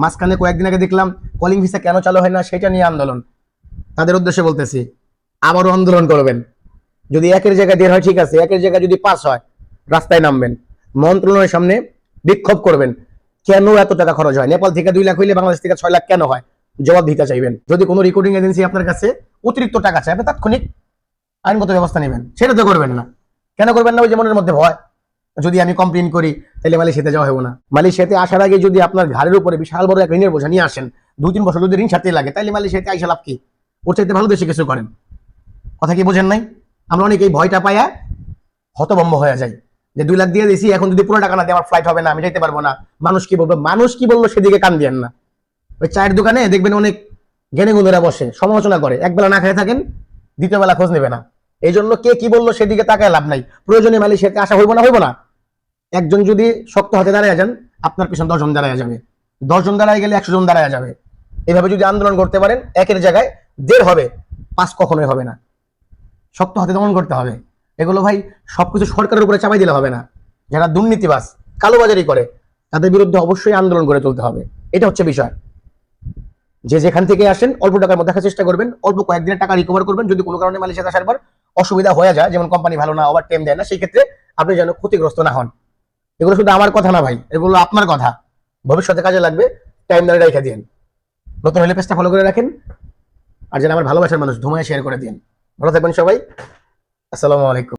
মাঝখানে কয়েকদিন আগে দেখলাম কলিং ভিসা কেন চালু হয় না সেটা নিয়ে আন্দোলন। তাদের উদ্দেশ্যে বলতেছি, আবারও আন্দোলন করবেন। যদি একের জায়গায় 1.5 হয় ঠিক আছে, একের জায়গায় যদি 5 হয় রাস্তায় নামবেন, মন্ত্রণালয়ের সামনে বিক্ষোভ করবেন। কেন এত টাকা খরচ হয়? নেপাল থেকে 2 লাখ হইলে বাংলাদেশ থেকে 6 লাখ কেন হয়? জবাব দিতে চাইবেন। যদি কোনো রেকর্ডিং এজেন্সি আপনার কাছে অতিরিক্ত টাকা চায়, আপনি তাৎক্ষণিক আইনগত ব্যবস্থা নেবেন। সেটা তো করবেন না। কেন করবেন না? ওই যে মনের মধ্যে ভয়, যদি আমি কমপ্লেন করি তাহলে মালয়েশিয়াতে যাওয়া হবে না। মালয়েশিয়াতে আসার আগে যদি আপনার ঘাড়ের উপরে বিশাল বড় এক ঋণের বোঝা নিয়ে আসেন, 2-3 বছর যদি ঋণ সাথে লাগে, তাহলে মালয়েশিয়াতে আইসা লাভ কি? ওর চাইতে ভালো দেশে কিছু করেন। কথা কি বোঝেন নাই? আমরা অনেক এই ভয়টা পাইয়া হতভম্ব হয়ে যাই যে 2 লাখ দিয়ে দিয়েছি, এখন যদি পুরো টাকা না দিয়ে আমার ফ্লাইট হবে না, আমি যাইতে পারবো না, মানুষ কি বলবো। মানুষ কি বললো সেদিকে কান দিয়েন না। ওই চায়ের দোকানে দেখবেন অনেক জ্ঞানী গুণেরা বসে সমালোচনা করে, একবেলা না খেয়ে থাকেন, দ্বিতীয় বেলা খোঁজ নেবে না। এই জন্য কে কি বললো সেদিকে তাকায় লাভ নাই। প্রয়োজনে মালয়েশিয়াতে আসা হইব না। একজন যদি শক্ত হাতে দাঁড়ায় যান, আপনার পিছনে 10 জন দাঁড়ায় যাবে, 10 জন দাঁড়ায় গেলে 100 জন দাঁড়ায় যাবে। এভাবে যদি আন্দোলন করতে পারেন, একের জায়গায় 1.5 হবে, 5 কখনোই হবে না। শক্ত হাতে দমন করতে হবে। এগুলো ভাই সবকিছু সরকারের উপরে চাপাই দিলে হবে না। যারা দুর্নীতিবাজ, কালোবাজারি করে, তাদের বিরুদ্ধে অবশ্যই আন্দোলন করে তুলতে হবে। এটা হচ্ছে বিষয়। যে যেখান থেকে আসেন অল্প টাকার মধ্যে দেখার চেষ্টা করবেন, অল্প কয়েকদিনের টাকা রিকভার করবেন। যদি কোনো কারণে মালয়েশিয়াতে আসার পর অসুবিধা হয়ে যায়, যেমন কোম্পানি ভালো না, ওভার টাইম দেয় না, সেই ক্ষেত্রে আপনি যেন ক্ষতিগ্রস্ত না হন। এগুলো শুধু আমার কথা না ভাই, এগুলো আপনার কথা, ভবিষ্যতে কাজে লাগবে। টাইম ধরে রেখে দিন। নতুন হলে পেজটা ফলো করে রাখেন। আর যারা আমার ভালোবাসার মানুষ, ধুমায় শেয়ার করে দিন। ভালো থাকবেন সবাই। আসসালামু আলাইকুম।